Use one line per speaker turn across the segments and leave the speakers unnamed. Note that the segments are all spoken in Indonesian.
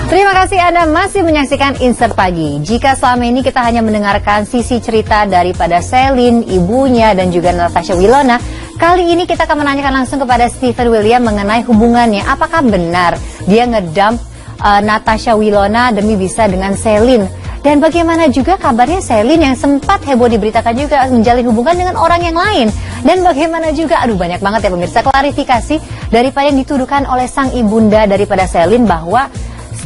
Terima kasih Anda masih menyaksikan Insert Pagi. Jika selama ini kita hanya mendengarkan sisi cerita daripada Celine, ibunya, dan juga Natasha Wilona, kali ini kita akan menanyakan langsung kepada Stephen William mengenai hubungannya. Apakah benar dia ngedump Natasha Wilona demi bisa dengan Celine? Dan bagaimana juga kabarnya Celine yang sempat heboh diberitakan juga menjalin hubungan dengan orang yang lain. Dan bagaimana juga, banyak banget ya pemirsa, klarifikasi daripada yang dituduhkan oleh sang ibunda daripada Celine bahwa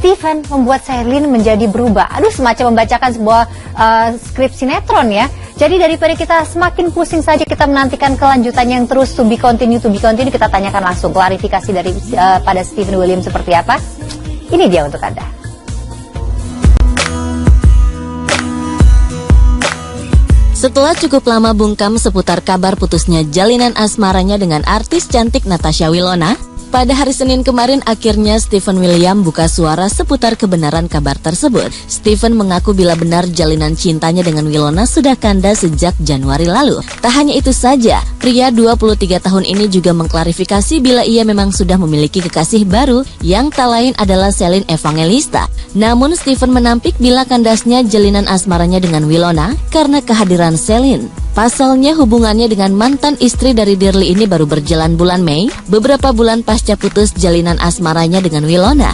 Stephen membuat Celine menjadi berubah. Semacam membacakan sebuah skrip sinetron ya. Jadi daripada kita semakin pusing saja, kita menantikan kelanjutan yang terus to be continue, kita tanyakan langsung klarifikasi dari pada Stephen William seperti apa. Ini dia untuk Anda.
Setelah cukup lama bungkam seputar kabar putusnya jalinan asmaranya dengan artis cantik Natasha Wilona, pada hari Senin kemarin akhirnya Stephen William buka suara seputar kebenaran kabar tersebut. Stephen mengaku bila benar jalinan cintanya dengan Wilona sudah kandas sejak Januari lalu. Tak hanya itu saja, pria 23 tahun ini juga mengklarifikasi bila ia memang sudah memiliki kekasih baru yang tak lain adalah Celine Evangelista. Namun Stephen menampik bila kandasnya jalinan asmaranya dengan Wilona karena kehadiran Celine. Pasalnya hubungannya dengan mantan istri dari Dirli ini baru berjalan bulan Mei, beberapa bulan pasca putus jalinan asmaranya dengan Wilona.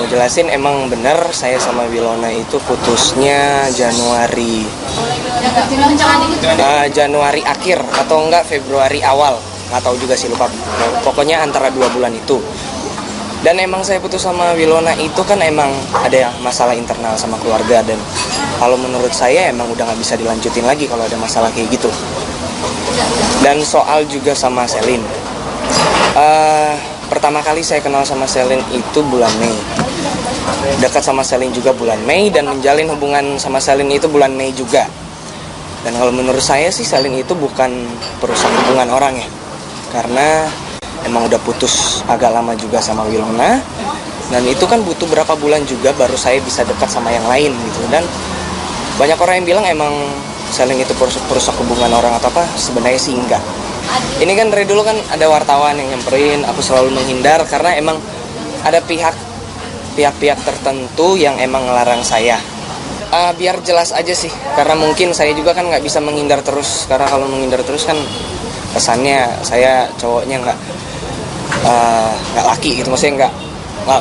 Mau jelasin, emang benar saya sama Wilona itu putusnya Januari akhir atau enggak Februari awal, nggak tahu juga sih, lupa. Pokoknya antara 2 bulan itu. Dan emang saya putus sama Wilona itu kan emang ada masalah internal sama keluarga, dan kalau menurut saya emang udah nggak bisa dilanjutin lagi kalau ada masalah kayak gitu. Dan soal juga sama Celine, pertama kali saya kenal sama Celine itu bulan Mei. Dekat sama Celine juga bulan Mei, dan menjalin hubungan sama Celine itu bulan Mei juga. Dan kalau menurut saya sih Celine itu bukan perusak hubungan orang ya, karena emang udah putus agak lama juga sama Wilona, dan itu kan butuh berapa bulan juga baru saya bisa dekat sama yang lain gitu. Dan banyak orang yang bilang emang Celine itu perusak hubungan orang atau apa, sebenarnya sih enggak. Ini kan dari dulu kan ada wartawan yang nyamperin, aku selalu menghindar karena emang ada pihak-pihak tertentu yang emang ngelarang saya. Biar jelas aja sih, karena mungkin saya juga kan nggak bisa menghindar terus, karena kalau menghindar terus kan kesannya saya cowoknya nggak laki gitu, maksudnya nggak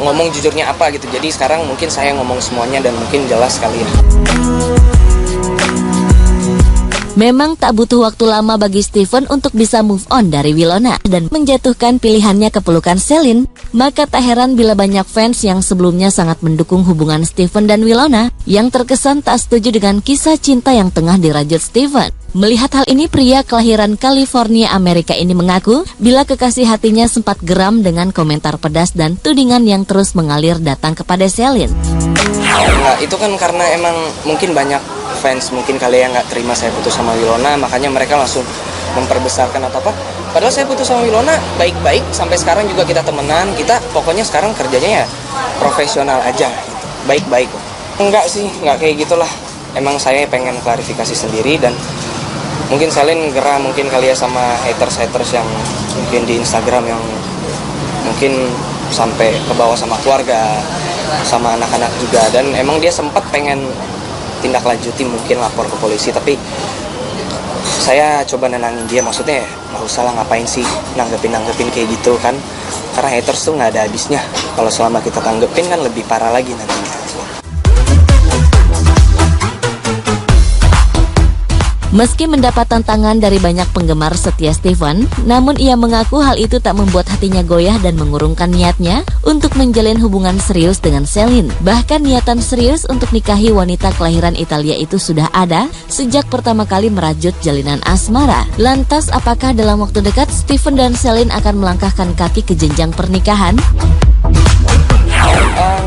ngomong jujurnya apa gitu. Jadi sekarang mungkin saya ngomong semuanya dan mungkin jelas sekali ya.
Memang tak butuh waktu lama bagi Stephen untuk bisa move on dari Wilona dan menjatuhkan pilihannya ke pelukan Celine. Maka tak heran bila banyak fans yang sebelumnya sangat mendukung hubungan Stephen dan Wilona yang terkesan tak setuju dengan kisah cinta yang tengah dirajut Stephen. Melihat hal ini, pria kelahiran California, Amerika ini mengaku bila kekasih hatinya sempat geram dengan komentar pedas dan tudingan yang terus mengalir datang kepada Celine.
Nah, itu kan karena emang mungkin banyak fans mungkin kali yang nggak terima saya putus sama Wilona, makanya mereka langsung memperbesarkan atau apa. Padahal saya putus sama Wilona baik-baik, sampai sekarang juga kita temenan, kita pokoknya sekarang kerjanya ya profesional aja gitu. Baik-baik. Enggak sih, nggak kayak gitulah. Emang saya pengen klarifikasi sendiri, dan mungkin Celine gerah mungkin kali ya sama haters yang mungkin di Instagram yang mungkin sampai ke bawah sama keluarga, sama anak-anak juga. Dan emang dia sempat pengen tindak lanjuti, mungkin lapor ke polisi, tapi saya coba nenangin dia, maksudnya nggak usah lah, ngapain sih nanggepin kayak gitu kan, karena haters tuh nggak ada habisnya. Kalau selama kita tanggepin kan lebih parah lagi nantinya.
Meski mendapat tantangan dari banyak penggemar setia Stephen, namun ia mengaku hal itu tak membuat hatinya goyah dan mengurungkan niatnya untuk menjalin hubungan serius dengan Celine. Bahkan niatan serius untuk nikahi wanita kelahiran Italia itu sudah ada sejak pertama kali merajut jalinan asmara. Lantas apakah dalam waktu dekat Stephen dan Celine akan melangkahkan kaki ke jenjang pernikahan?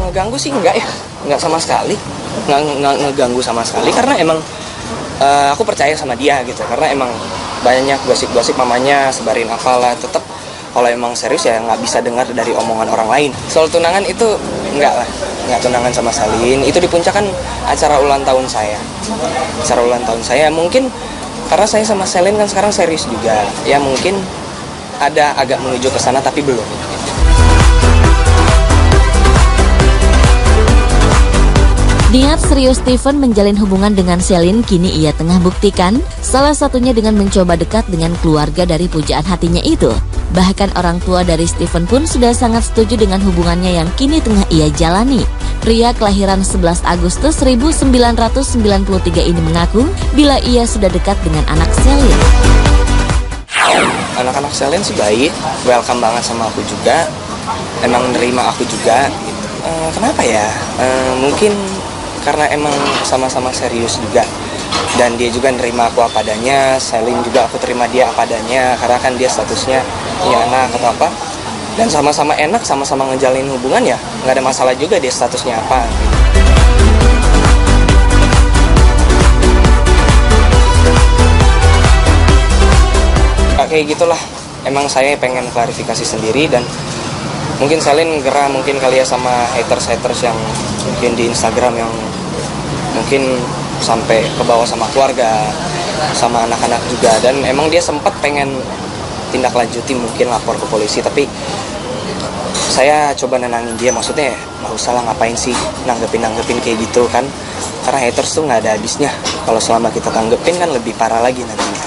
Ngeganggu sih enggak ya, enggak sama sekali, nggak ngeganggu sama sekali, karena emang aku percaya sama dia gitu, karena emang banyak gosip-gosip mamanya sebarin apalah. Tetap kalau emang serius ya nggak bisa dengar dari omongan orang lain. Soal tunangan itu enggak lah, nggak tunangan sama Celine. Itu di puncak kan acara ulang tahun saya. Mungkin karena saya sama Celine kan sekarang serius juga, ya mungkin ada agak menuju ke sana tapi belum.
Niat serius Stephen menjalin hubungan dengan Celine kini ia tengah buktikan, salah satunya dengan mencoba dekat dengan keluarga dari pujaan hatinya itu. Bahkan orang tua dari Stephen pun sudah sangat setuju dengan hubungannya yang kini tengah ia jalani. Pria kelahiran 11 Agustus 1993 ini mengaku bila ia sudah dekat dengan anak Celine.
Anak-anak Celine sih baik, welcome banget sama aku juga, emang nerima aku juga. Kenapa ya? Mungkin karena emang sama-sama serius juga, dan dia juga nerima aku apa adanya. Celine juga aku terima dia apa adanya, karena kan dia statusnya punya anak atau apa, dan sama-sama enak, sama-sama ngejalin hubungan ya, nggak ada masalah juga dia statusnya apa. Kayak gitulah, emang saya pengen klarifikasi sendiri, dan mungkin Celine gerah mungkin kali ya sama haters yang mungkin di Instagram yang mungkin sampai ke bawah sama keluarga, sama anak-anak juga, dan emang dia sempat pengen tindak lanjuti mungkin lapor ke polisi, tapi saya coba nenangin dia, maksudnya nggak usah lah, ngapain sih nanggepin kayak gitu kan, karena haters tuh nggak ada habisnya, kalau selama kita tanggepin kan lebih parah lagi nantinya.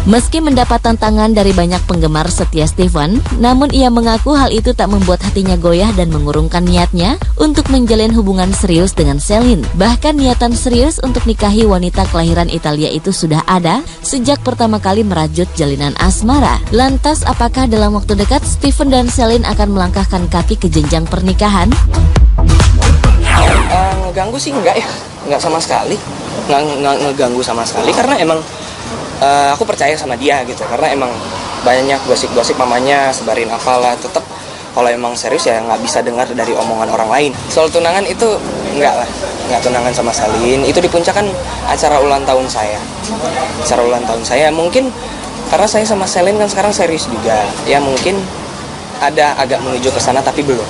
Meski mendapat tantangan dari banyak penggemar setia Stephen, namun ia mengaku hal itu tak membuat hatinya goyah dan mengurungkan niatnya untuk menjalin hubungan serius dengan Celine. Bahkan niatan serius untuk nikahi wanita kelahiran Italia itu sudah ada sejak pertama kali merajut jalinan asmara. Lantas apakah dalam waktu dekat Stephen dan Celine akan melangkahkan kaki ke jenjang pernikahan?
Ngeganggu sih enggak ya, enggak sama sekali, nggak ngeganggu sama sekali, karena emang aku percaya sama dia gitu, karena emang banyak gosip-gosip mamanya sebarin apalah, tetap kalau emang serius ya nggak bisa dengar dari omongan orang lain. Soal tunangan itu enggak lah, nggak tunangan sama Celine, itu di puncak kan acara ulang tahun saya, mungkin karena saya sama Celine kan sekarang serius juga, ya mungkin ada agak menuju ke sana tapi belum.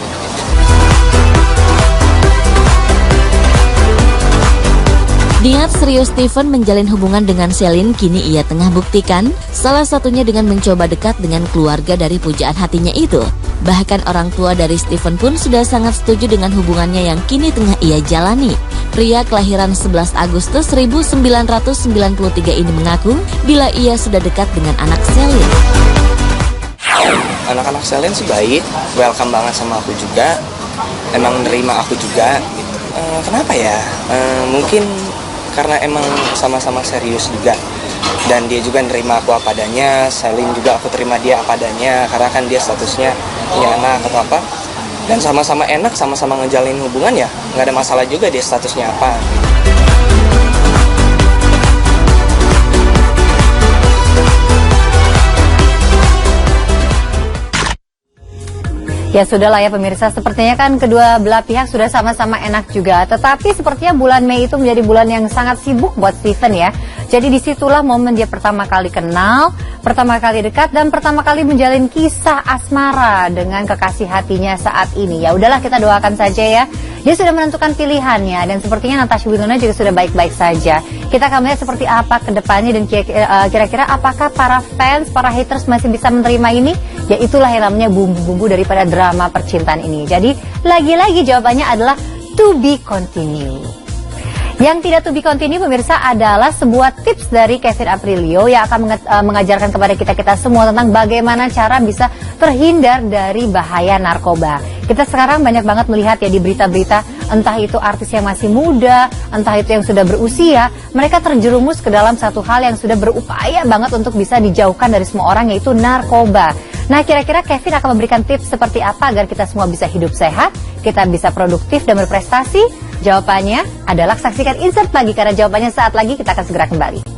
Niat serius Stephen menjalin hubungan dengan Celine kini ia tengah buktikan, salah satunya dengan mencoba dekat dengan keluarga dari pujaan hatinya itu. Bahkan orang tua dari Stephen pun sudah sangat setuju dengan hubungannya yang kini tengah ia jalani. Pria kelahiran 11 Agustus 1993 ini mengaku bila ia sudah dekat dengan anak Celine.
Anak-anak Celine sih baik, welcome banget sama aku juga, emang nerima aku juga. Kenapa ya? Mungkin karena emang sama-sama serius juga, dan dia juga nerima aku apa adanya. Celine juga aku terima dia apa adanya, karena kan dia statusnya punya anak atau apa, dan sama-sama enak, sama-sama ngejalin hubungan ya, nggak ada masalah juga dia statusnya apa.
Ya sudahlah ya pemirsa, sepertinya kan kedua belah pihak sudah sama-sama enak juga. Tetapi sepertinya bulan Mei itu menjadi bulan yang sangat sibuk buat Stephen ya. Jadi disitulah momen dia pertama kali kenal, pertama kali dekat, dan pertama kali menjalin kisah asmara dengan kekasih hatinya saat ini. Ya udahlah, kita doakan saja ya. Dia sudah menentukan pilihannya, dan sepertinya Natasha Wilona juga sudah baik-baik saja. Kita akan melihat seperti apa ke depannya, dan kira-kira apakah para fans, para haters masih bisa menerima ini? Ya itulah yang namanya bumbu-bumbu daripada drama percintaan ini. Jadi lagi-lagi jawabannya adalah to be continue. Yang tidak to be continue pemirsa adalah sebuah tips dari Kevin Aprilio yang akan mengajarkan kepada kita semua tentang bagaimana cara bisa terhindar dari bahaya narkoba. Kita sekarang banyak banget melihat ya di berita-berita, entah itu artis yang masih muda, entah itu yang sudah berusia, mereka terjerumus ke dalam satu hal yang sudah berupaya banget untuk bisa dijauhkan dari semua orang, yaitu narkoba. Nah, kira-kira Kevin akan memberikan tips seperti apa agar kita semua bisa hidup sehat, kita bisa produktif dan berprestasi? Jawabannya adalah saksikan Insert Pagi, karena jawabannya saat lagi kita akan segera kembali.